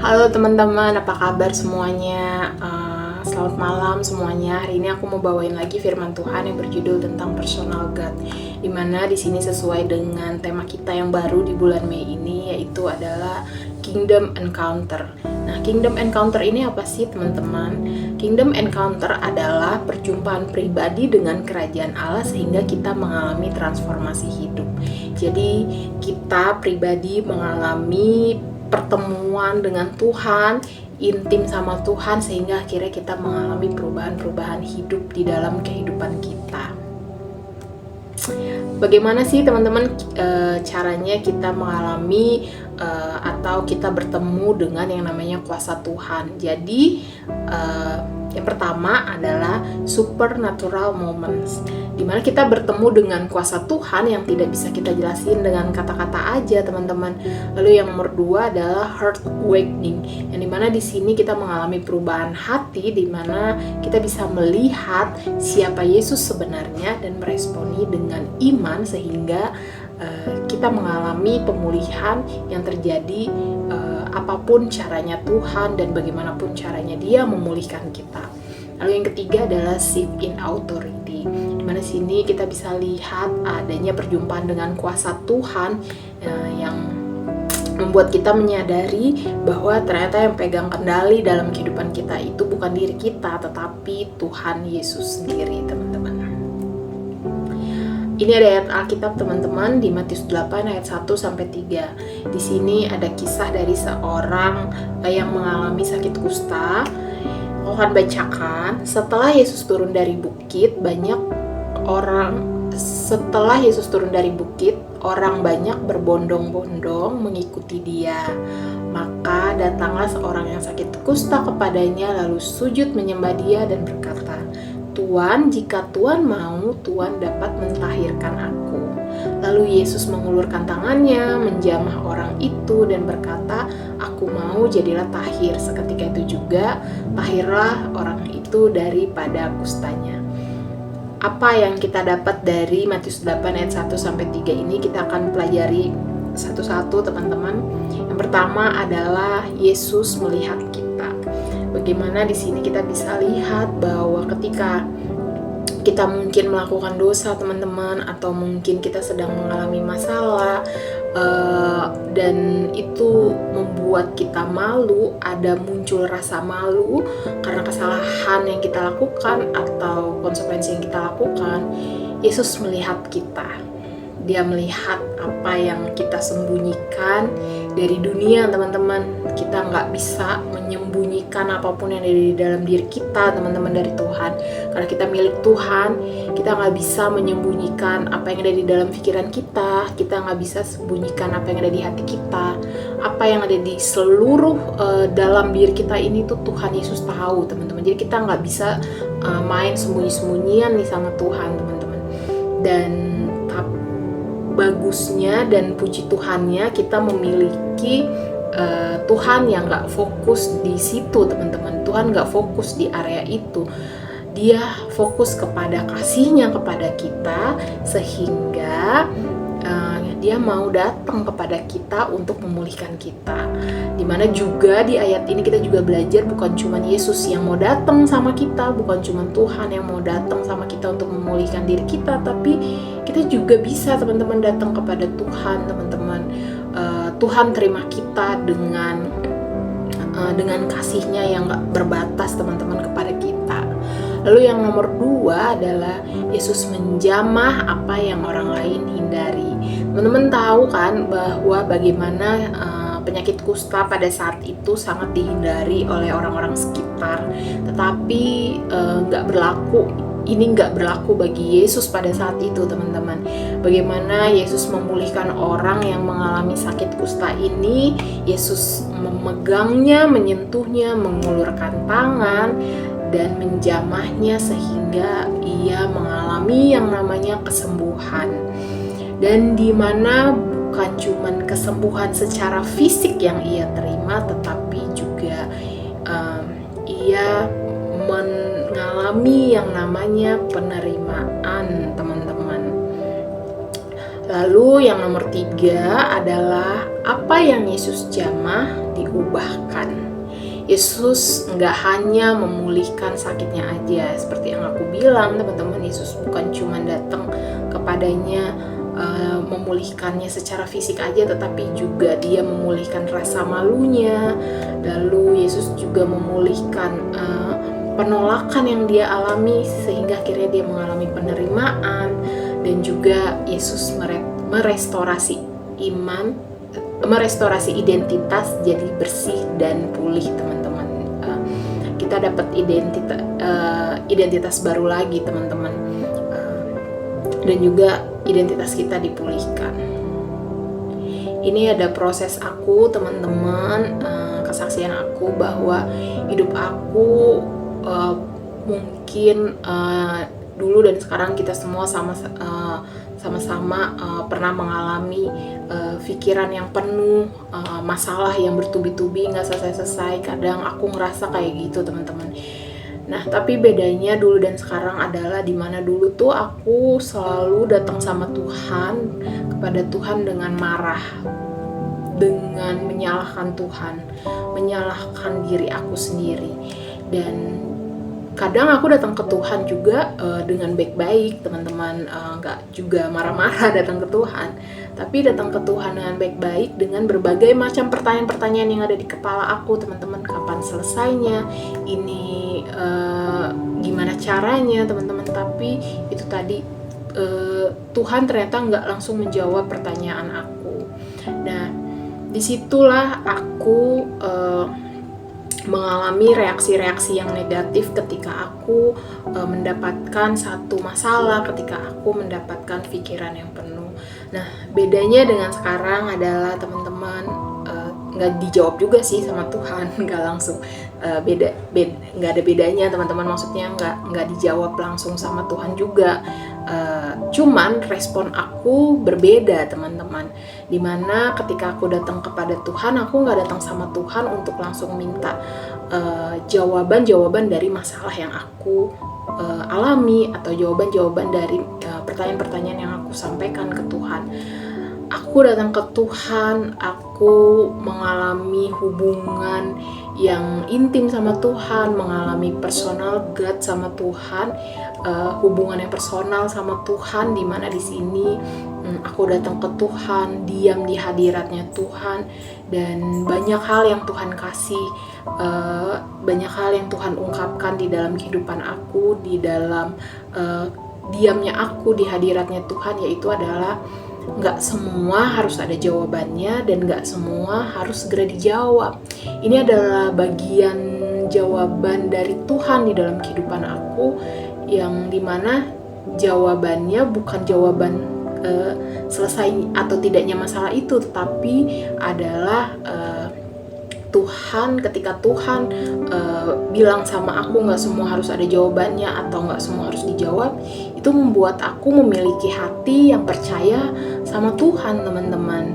Halo teman-teman, apa kabar semuanya? Selamat malam semuanya. Hari ini aku mau bawain lagi firman Tuhan yang berjudul tentang personal God. Dimana di sini sesuai dengan tema kita yang baru di bulan Mei ini, yaitu adalah Kingdom Encounter. Nah, Kingdom Encounter ini apa sih teman-teman? Kingdom Encounter adalah perjumpaan pribadi dengan kerajaan Allah sehingga kita mengalami transformasi hidup. Jadi kita pribadi mengalami pertemuan dengan Tuhan, intim sama Tuhan, sehingga akhirnya kita mengalami perubahan-perubahan hidup di dalam kehidupan kita. Bagaimana sih teman-teman caranya kita mengalami atau kita bertemu dengan yang namanya kuasa Tuhan? Jadi yang pertama adalah supernatural moments, dimana kita bertemu dengan kuasa Tuhan yang tidak bisa kita jelasin dengan kata-kata aja, teman-teman. Lalu yang nomor 2 adalah heart awakening, yang dimana di sini kita mengalami perubahan hati, dimana kita bisa melihat siapa Yesus sebenarnya dan meresponi dengan iman, sehingga kita mengalami pemulihan yang terjadi apapun caranya Tuhan dan bagaimanapun caranya Dia memulihkan kita. Lalu yang ketiga adalah sit in authority, dimana sini kita bisa lihat adanya perjumpaan dengan kuasa Tuhan yang membuat kita menyadari bahwa ternyata yang pegang kendali dalam kehidupan kita itu bukan diri kita, tetapi Tuhan Yesus sendiri, teman-teman. Ini ada ayat Alkitab, teman-teman, di Matius 8 ayat 1-3. Di sini ada kisah dari seorang yang mengalami sakit kusta. Aku akan bacakan. Setelah Yesus turun dari bukit, orang banyak berbondong-bondong mengikuti Dia. Maka datanglah seorang yang sakit kusta kepadanya, lalu sujud menyembah Dia dan berkata, "Tuan, jika Tuan mau, Tuan dapat mentahirkan aku." Lalu Yesus mengulurkan tangannya, menjamah orang itu dan berkata, "Aku mau, jadilah tahir." Seketika itu juga tahirlah orang itu daripada kustanya. Apa yang kita dapat dari Matius 8 ayat 1-3 ini kita akan pelajari satu-satu, teman-teman. Yang pertama adalah Yesus melihat kita. Bagaimana di sini kita bisa lihat bahwa ketika kita mungkin melakukan dosa, teman-teman, atau mungkin kita sedang mengalami masalah dan itu membuat kita malu, ada muncul rasa malu karena kesalahan yang kita lakukan atau konsekuensi yang kita lakukan. Yesus melihat kita. Dia melihat apa yang kita sembunyikan dari dunia, teman-teman. Kita nggak bisa menyembunyikan apapun yang ada di dalam diri kita, teman-teman, dari Tuhan. Karena kita milik Tuhan, kita nggak bisa menyembunyikan apa yang ada di dalam pikiran kita. Kita nggak bisa sembunyikan apa yang ada di hati kita. Apa yang ada di seluruh dalam diri kita ini tuh Tuhan Yesus tahu, teman-teman. Jadi kita nggak bisa main sembunyi-sembunyian nih sama Tuhan, teman-teman. Dan bagusnya dan puji Tuhannya kita memiliki Tuhan yang gak fokus di situ, teman-teman. Tuhan gak fokus di area itu. Dia fokus kepada kasihnya kepada kita, sehingga Dia mau datang kepada kita untuk memulihkan kita. Dimana juga di ayat ini kita juga belajar bukan cuma Yesus yang mau datang sama kita, bukan cuma Tuhan yang mau datang sama kita untuk memulihkan diri kita, tapi kita juga bisa, teman-teman, datang kepada Tuhan, teman-teman. Tuhan terima kita dengan kasihnya yang gak berbatas, teman-teman, kepada kita. Lalu yang nomor 2 adalah Yesus menjamah apa yang orang lain hindari. Teman-teman tahu kan bahwa bagaimana penyakit kusta pada saat itu sangat dihindari oleh orang-orang sekitar. Tetapi ini nggak berlaku bagi Yesus pada saat itu, teman-teman. Bagaimana Yesus memulihkan orang yang mengalami sakit kusta ini? Yesus memegangnya, menyentuhnya, mengulurkan tangan dan menjamahnya sehingga ia mengalami yang namanya kesembuhan. Dan di mana bukan cuman kesembuhan secara fisik yang ia terima, tetapi juga ia mengalami yang namanya penerimaan, teman-teman. Lalu yang nomor 3 adalah apa yang Yesus jamah diubahkan. Yesus nggak hanya memulihkan sakitnya aja, seperti yang aku bilang teman-teman, Yesus bukan cuma datang kepadanya memulihkannya secara fisik aja, tetapi juga dia memulihkan rasa malunya. Lalu Yesus juga memulihkan penolakan yang dia alami, sehingga akhirnya dia mengalami penerimaan. Dan juga Yesus merestorasi iman, merestorasi identitas jadi bersih dan pulih, teman-teman. Kita dapat identitas baru lagi, teman-teman, dan juga identitas kita dipulihkan. Ini ada proses aku, teman-teman, kesaksian aku bahwa hidup aku mungkin dulu dan sekarang kita semua sama-sama pernah mengalami pikiran yang penuh, masalah yang bertubi-tubi nggak selesai-selesai. Kadang aku ngerasa kayak gitu, teman-teman. Nah, tapi bedanya dulu dan sekarang adalah dimana dulu tuh aku selalu datang sama Tuhan, kepada Tuhan dengan marah, dengan menyalahkan Tuhan, menyalahkan diri aku sendiri. Dan kadang aku datang ke Tuhan juga dengan baik-baik, teman-teman, nggak juga marah-marah datang ke Tuhan, tapi datang ke Tuhan dengan baik-baik, dengan berbagai macam pertanyaan-pertanyaan yang ada di kepala aku, teman-teman. Kapan selesainya? Ini gimana caranya, teman-teman? Tapi itu tadi, Tuhan ternyata nggak langsung menjawab pertanyaan aku. Nah, disitulah aku mengalami reaksi-reaksi yang negatif ketika aku mendapatkan satu masalah, ketika aku mendapatkan pikiran yang penuh. Nah, bedanya dengan sekarang adalah, teman-teman, nggak dijawab juga sih sama Tuhan, nggak langsung nggak ada bedanya, teman-teman. Maksudnya nggak dijawab langsung sama Tuhan juga. Cuman respon aku berbeda, teman-teman. Dimana ketika aku datang kepada Tuhan, aku nggak datang sama Tuhan untuk langsung minta jawaban-jawaban dari masalah yang aku alami, atau jawaban-jawaban dari pertanyaan-pertanyaan yang aku sampaikan ke Tuhan. Aku datang ke Tuhan, aku mengalami hubungan yang intim sama Tuhan, mengalami personal God sama Tuhan, hubungan yang personal sama Tuhan, di mana di sini aku datang ke Tuhan, diam di hadiratnya Tuhan, dan banyak hal yang Tuhan kasih, banyak hal yang Tuhan ungkapkan di dalam kehidupan aku, di dalam diamnya aku di hadiratnya Tuhan, yaitu adalah nggak semua harus ada jawabannya dan nggak semua harus segera dijawab. Ini adalah bagian jawaban dari Tuhan di dalam kehidupan aku, yang dimana jawabannya bukan jawaban selesai atau tidaknya masalah itu, tetapi adalah Tuhan, ketika Tuhan bilang sama aku nggak semua harus ada jawabannya atau nggak semua harus dijawab, itu membuat aku memiliki hati yang percaya sama Tuhan, teman-teman.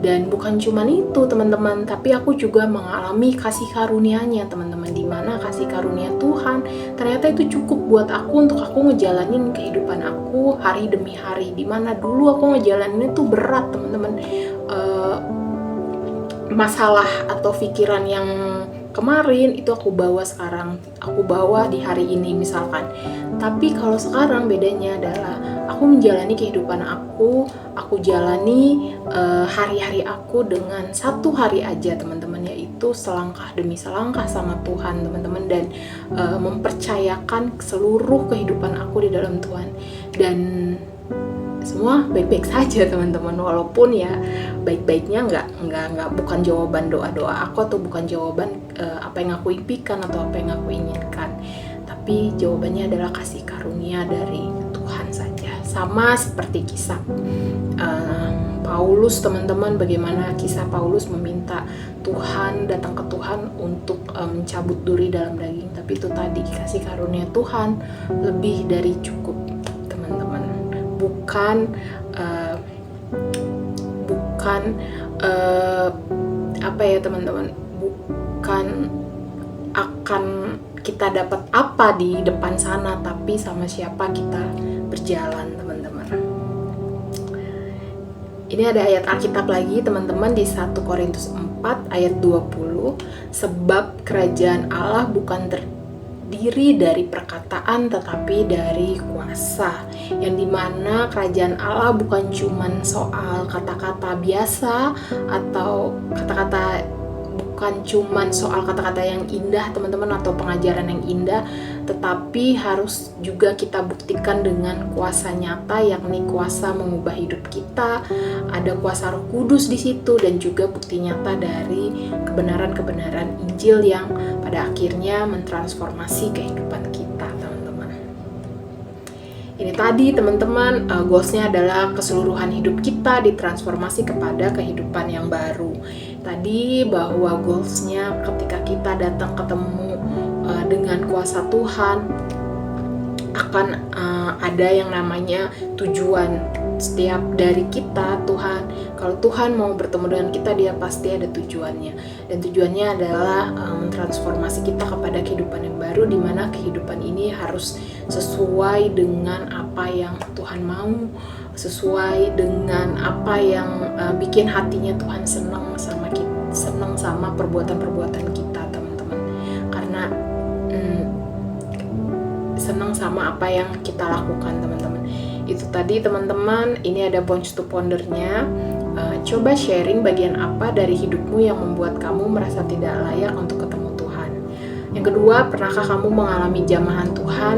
Dan bukan cuma itu, teman-teman, tapi aku juga mengalami kasih karunia-Nya, teman-teman, di mana kasih karunia Tuhan ternyata itu cukup buat aku untuk aku ngejalanin kehidupan aku hari demi hari. Di mana dulu aku ngejalanin itu berat, teman-teman. Masalah atau pikiran yang kemarin itu aku bawa sekarang, aku bawa di hari ini misalkan. Tapi kalau sekarang bedanya adalah aku menjalani kehidupan aku jalani hari-hari aku dengan satu hari aja, teman-teman, yaitu selangkah demi selangkah sama Tuhan, teman-teman, dan mempercayakan seluruh kehidupan aku di dalam Tuhan. Dan semua baik-baik saja, teman-teman, walaupun ya baik-baiknya nggak bukan jawaban doa-doa aku, atau bukan jawaban apa yang aku impikan atau apa yang aku inginkan, tapi jawabannya adalah kasih karunia dari Tuhan saja. Sama seperti kisah Paulus, teman-teman, bagaimana kisah Paulus meminta Tuhan, datang ke Tuhan untuk mencabut duri dalam daging, tapi itu tadi kasih karunia Tuhan lebih dari cukup, teman-teman. Bukan apa ya, teman-teman, bukan akan kita dapat apa di depan sana, tapi sama siapa kita berjalan, teman-teman. Ini ada ayat Alkitab lagi, teman-teman, di 1 Korintus 4 4 ayat 20, sebab kerajaan Allah bukan terdiri dari perkataan tetapi dari kuasa. Yang dimana kerajaan Allah bukan cuman soal kata-kata biasa atau bukan cuman soal kata-kata yang indah teman-teman atau pengajaran yang indah, tetapi harus juga kita buktikan dengan kuasa nyata, yakni kuasa mengubah hidup kita. Ada kuasa Roh Kudus di situ dan juga bukti nyata dari kebenaran-kebenaran Injil yang pada akhirnya mentransformasi kehidupan kita, teman-teman. Ini tadi teman-teman, goalsnya adalah keseluruhan hidup kita ditransformasi kepada kehidupan yang baru. Tadi bahwa goalsnya ketika kita datang ketemu dengan kuasa Tuhan akan ada yang namanya tujuan. Setiap dari kita, kalau Tuhan mau bertemu dengan kita, dia pasti ada tujuannya. Dan tujuannya adalah mentransformasi kita kepada kehidupan yang baru, di mana kehidupan ini harus sesuai dengan apa yang Tuhan mau, sesuai dengan apa yang bikin hatinya Tuhan senang sama kita, senang sama perbuatan-perbuatan kita, teman-teman. Karena senang sama apa yang kita lakukan, teman-teman. Itu tadi teman-teman, ini ada points to pondernya. Coba sharing bagian apa dari hidupmu yang membuat kamu merasa tidak layak untuk ketemu Tuhan. Yang kedua, pernahkah kamu mengalami jamahan Tuhan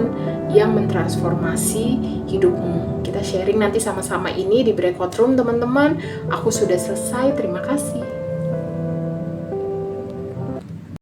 yang mentransformasi hidupmu? Kita sharing nanti sama-sama ini di breakout room, teman-teman. Aku sudah selesai, terima kasih.